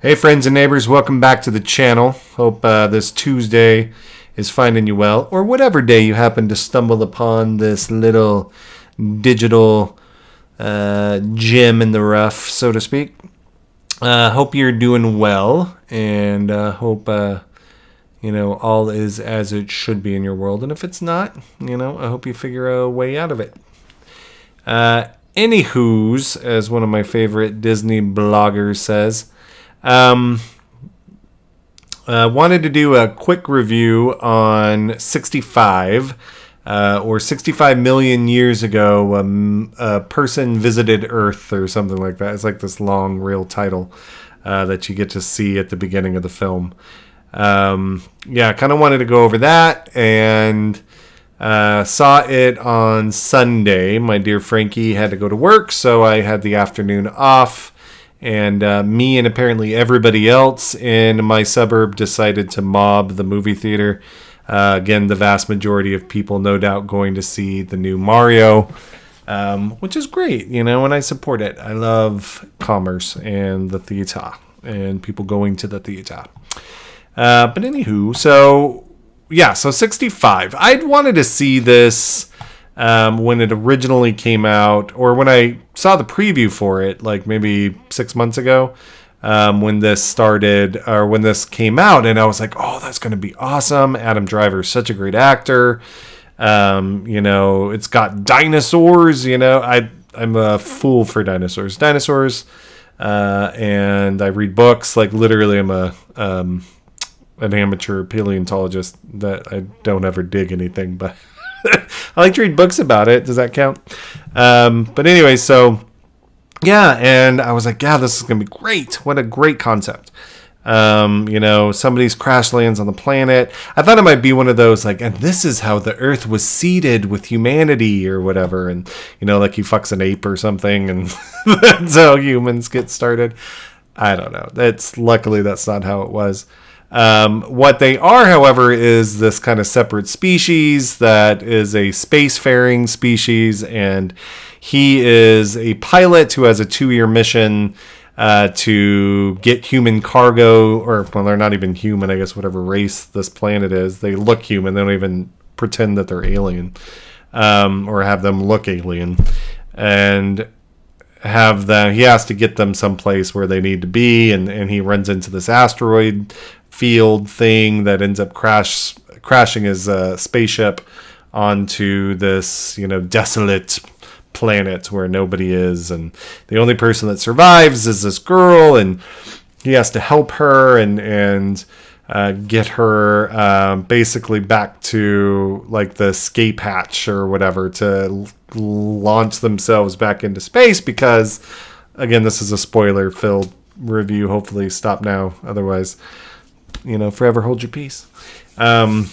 Hey friends and neighbors, welcome back to the channel. Hope this Tuesday is finding you well, or whatever day you happen to stumble upon this little digital gem in the rough, so to speak. Hope you're doing well, and hope all is as it should be in your world. And if it's not, I hope you figure a way out of it. Anywho's, as one of my favorite Disney bloggers says, wanted to do a quick review on 65, or 65 million years ago, a person visited Earth or something like that. It's like this long, real title that you get to see at the beginning of the film. Kind of wanted to go over that, and saw it on Sunday. My dear Frankie had to go to work, so I had the afternoon off. And me and apparently everybody else in my suburb decided to mob the movie theater. Again, the vast majority of people no doubt going to see the new Mario, which is great, and I support it. I love commerce and the theater and people going to the theater. But anywho, so 65. I'd wanted to see this when it originally came out, or when I saw the preview for it, like maybe 6 months ago, when this started, or when this came out, and I was like, oh, that's going to be awesome. Adam Driver is such a great actor. It's got dinosaurs, I'm a fool for dinosaurs. And I read books, like literally I'm an amateur paleontologist that I don't ever dig anything, but I like to read books about it. Does that count? But anyway, and I was like, this is going to be great. What a great concept. Somebody's crash lands on the planet. I thought it might be one of those, and this is how the Earth was seeded with humanity or whatever. And, like he fucks an ape or something, and that's how humans get started. I don't know. Luckily, that's not how it was. What they are, however, is this kind of separate species that is a spacefaring species, and he is a pilot who has a 2-year mission to get human cargo, or, well, they're not even human, I guess, whatever race this planet is. They look human. They don't even pretend that they're alien, or have them look alien, and he has to get them someplace where they need to be, and he runs into this asteroid field thing that ends up crashing his spaceship onto this desolate planet where nobody is, and the only person that survives is this girl, and he has to help her and get her basically back to like the escape hatch or whatever to launch themselves back into space, because again, this is a spoiler filled review. Hopefully stop now, otherwise forever hold your peace. And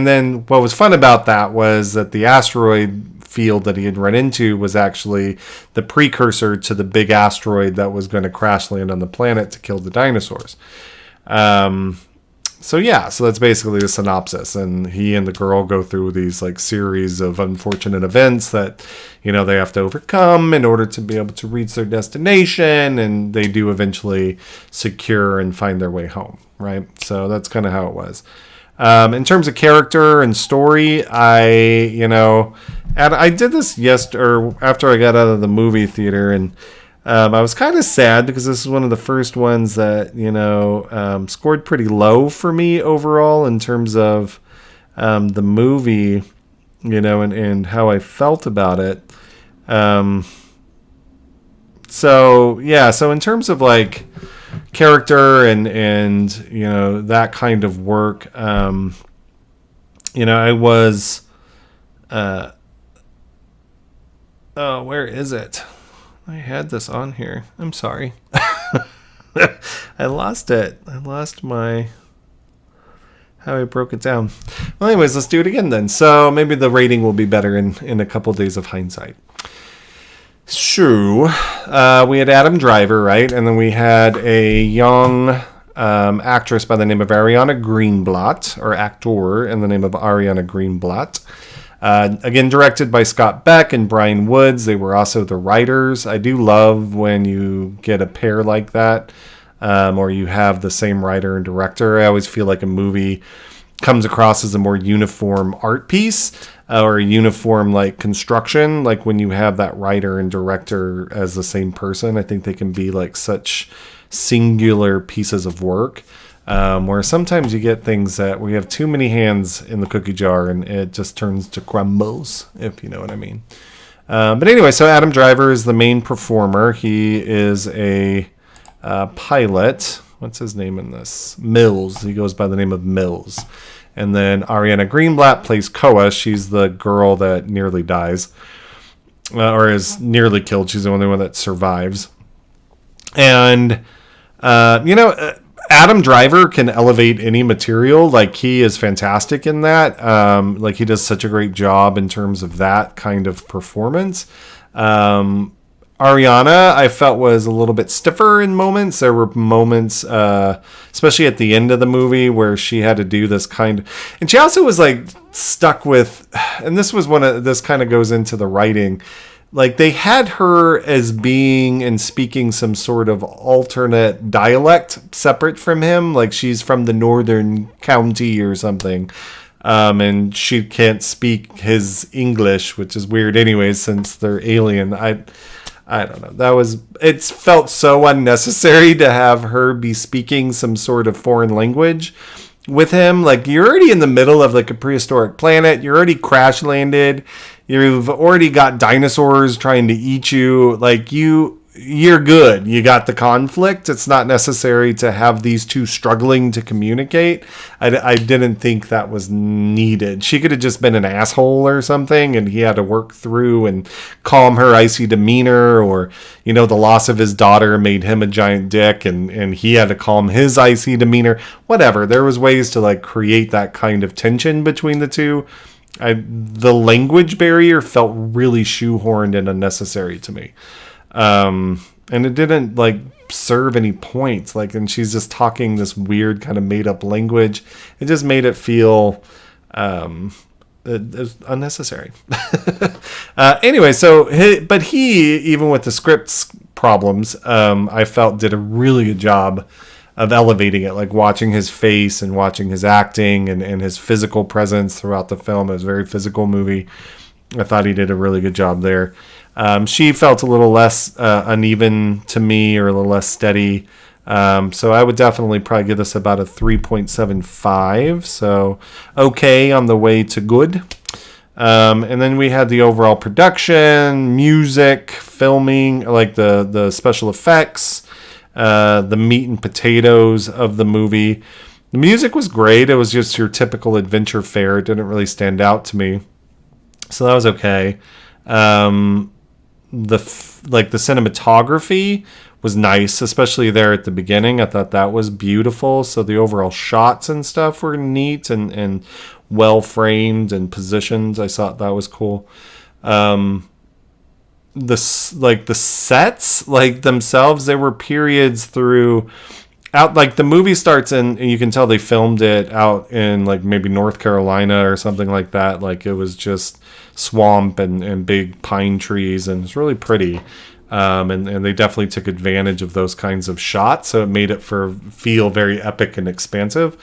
then what was fun about that was that the asteroid field that he had run into was actually the precursor to the big asteroid that was going to crash land on the planet to kill the dinosaurs. So that's basically the synopsis, and he and the girl go through these series of unfortunate events that they have to overcome in order to be able to reach their destination, and they do eventually secure and find their way home, right? So that's kind of how it was. In terms of character and story, I did this after I got out of the movie theater, and I was kind of sad because this is one of the first ones that, scored pretty low for me overall in terms of the movie, and how I felt about it. So in terms of character and that kind of work, I was, where is it? I had this on here. I'm sorry. I lost it. I lost how I broke it down. Well, anyways, let's do it again then. So maybe the rating will be better in a couple days of hindsight. So, we had Adam Driver, right? And then we had a young actress by the name of Ariana Greenblatt, or actor in the name of Ariana Greenblatt. Again, directed by Scott Beck and Brian Woods. They were also the writers. I do love when you get a pair like that, or you have the same writer and director. I always feel like a movie comes across as a more uniform art piece, or a uniform like construction. Like when you have that writer and director as the same person, I think they can be like such singular pieces of work. Where sometimes you get things that we have too many hands in the cookie jar and it just turns to crumbles, if you know what I mean. But anyway, so Adam Driver is the main performer. He is a pilot. What's his name in this? Mills. He goes by the name of Mills. And then Ariana Greenblatt plays Koa. She's the girl that nearly dies, or is nearly killed. She's the only one that survives. And, Adam Driver can elevate any material. Like, he is fantastic in that. Like, he does such a great job in terms of that kind of performance. Ariana, I felt, was a little bit stiffer in moments. There were moments, especially at the end of the movie, where she had to do this kind of, and she also was like stuck with, and this kind of goes into the writing. Like, they had her as being and speaking some sort of alternate dialect separate from him. Like, she's from the northern county or something. And she can't speak his English, which is weird anyways, since they're alien. I don't know. It felt so unnecessary to have her be speaking some sort of foreign language with him. Like, you're already in the middle of like a prehistoric planet. You're already crash landed. You've already got dinosaurs trying to eat you. Like, you're good. You got the conflict. It's not necessary to have these two struggling to communicate. I didn't think that was needed. She could have just been an asshole or something, and he had to work through and calm her icy demeanor, or, the loss of his daughter made him a giant dick, and he had to calm his icy demeanor. Whatever. There was ways to like create that kind of tension between the two. The language barrier felt really shoehorned and unnecessary to me. And it didn't like serve any points. Like, and she's just talking this weird kind of made up language. It just made it feel, it was unnecessary. Anyway, but he, even with the script's problems, I felt did a really good job of elevating it, like watching his face and watching his acting and his physical presence throughout the film. It was a very physical movie. I thought he did a really good job there. She felt a little less uneven to me, or a little less steady. So I would definitely probably give this about a 3.75. So okay on the way to good. And then we had the overall production, music, filming, like the special effects, the meat and potatoes of the movie. The music was great. It was just your typical adventure fare. It didn't really stand out to me, so that was okay. The cinematography was nice, especially there at the beginning. I thought that was beautiful. So the overall shots and stuff were neat and well framed and positioned. I thought that was cool. The sets, like themselves, there were periods throughout, like the movie starts and you can tell they filmed it out in like maybe North Carolina or something like that. Like, it was just swamp and big pine trees, and it's really pretty. And they definitely took advantage of those kinds of shots, so it made it feel very epic and expansive.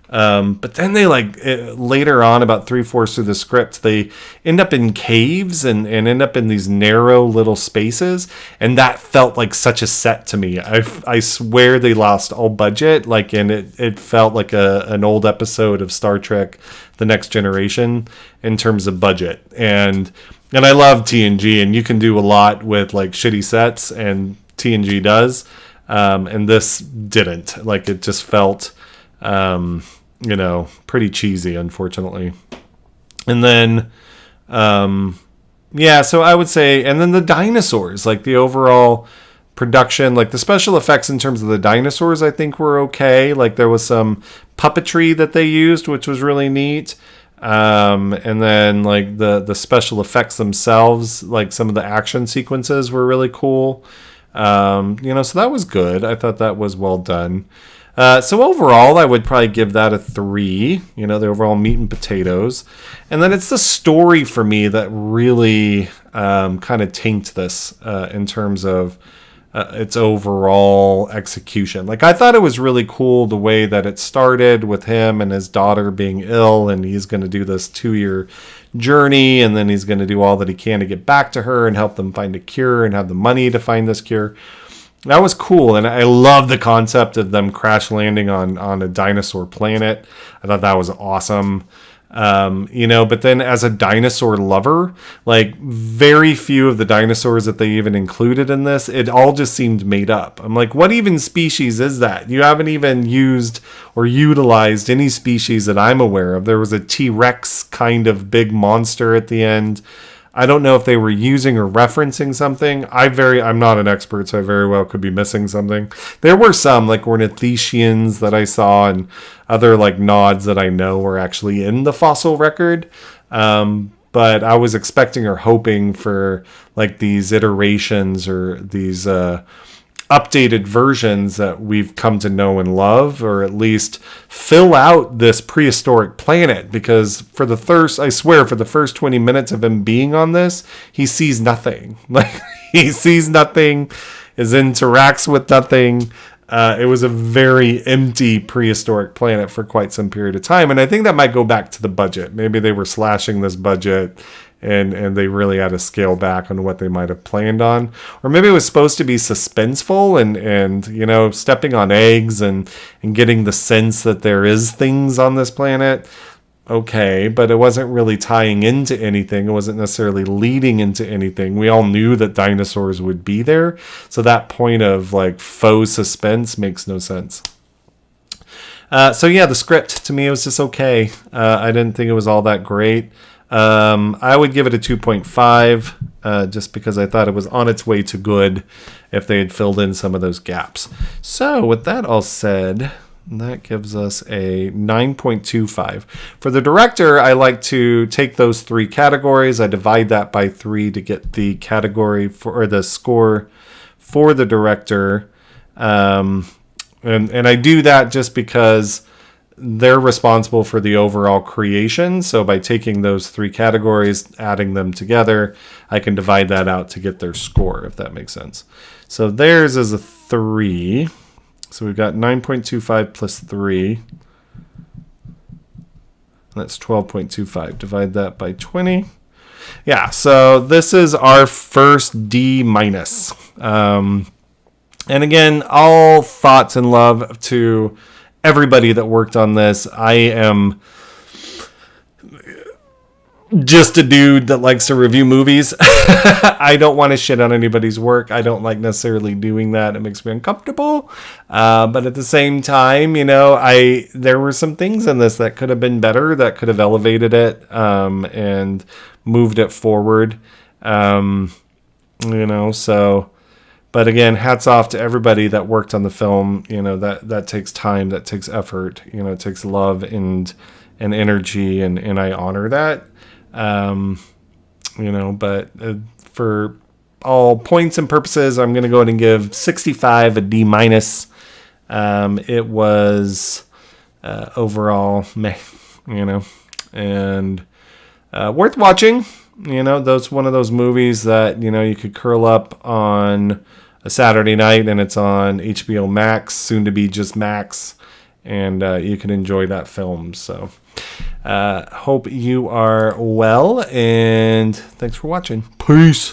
But then they later on, about 3/4 through the script, they end up in caves and end up in these narrow little spaces, and that felt like such a set to me. I swear they lost all budget, and it felt like an old episode of Star Trek The Next Generation in terms of budget. And I love TNG, and you can do a lot with like shitty sets, and TNG does, and this didn't. Like, it just felt pretty cheesy, unfortunately. And then, so I would say, and then the dinosaurs, like the overall production, like the special effects in terms of the dinosaurs, I think were okay. Like, there was some puppetry that they used, which was really neat. And then like the special effects themselves, like some of the action sequences were really cool. So that was good. I thought that was well done. So overall, I would probably give that a 3. You know, the overall meat and potatoes. And then it's the story for me that really kind of taints this in terms of its overall execution. Like, I thought it was really cool the way that it started with him and his daughter being ill, and he's going to do this 2-year journey, and then he's going to do all that he can to get back to her and help them find a cure and have the money to find this cure. That was cool, and I love the concept of them crash landing on a dinosaur planet. I thought that was awesome. You know, but then as a dinosaur lover, like, very few of the dinosaurs that they even included in this, it all just seemed made up. I'm like, what even species is that? You haven't even used or utilized any species that I'm aware of. There was a T-Rex kind of big monster at the end. I don't know if they were using or referencing something. I'm not an expert, so I very well could be missing something. There were some, like, ornithischians that I saw, and other, like, nods that I know were actually in the fossil record. But I was expecting or hoping for, like, these iterations or these updated versions that we've come to know and love, or at least fill out this prehistoric planet, because for the first 20 minutes of him being on this, he sees nothing. Like, he sees nothing, interacts with nothing. It was a very empty prehistoric planet for quite some period of time, and I think that might go back to the budget. Maybe they were slashing this budget, and they really had to scale back on what they might have planned on. Or maybe it was supposed to be suspenseful and you know, stepping on eggs and getting the sense that there is things on this planet. Okay, but it wasn't really tying into anything. It wasn't necessarily leading into anything. We all knew that dinosaurs would be there, so that point of, like, faux suspense makes no sense. So yeah, the script to me was just okay. I didn't think it was all that great. I would give it a 2.5 just because I thought it was on its way to good if they had filled in some of those gaps. So with that all said, that gives us a 9.25. For the director, I like to take those 3 categories. I divide that by 3 to get the category or the score for the director. And I do that just because they're responsible for the overall creation. So by taking those 3 categories, adding them together, I can divide that out to get their score, if that makes sense. So theirs is a 3. So we've got 9.25 plus 3. That's 12.25. Divide that by 20. Yeah, so this is our first D minus. And again, all thoughts and love to everybody that worked on this. I am just a dude that likes to review movies. I don't want to shit on anybody's work. I don't like necessarily doing that. It makes me uncomfortable. But at the same time, you know, there were some things in this that could have been better, that could have elevated it and moved it forward. You know, so... But again, hats off to everybody that worked on the film. You know, that takes time, that takes effort. You know, it takes love and energy, and I honor that. You know, but for all points and purposes, I'm going to go ahead and give 65 a D minus. It was overall meh, you know, and worth watching. You know, one of those movies that, you know, you could curl up on a Saturday night and it's on HBO Max, soon to be just Max, and you can enjoy that film. So hope you are well, and thanks for watching. Peace.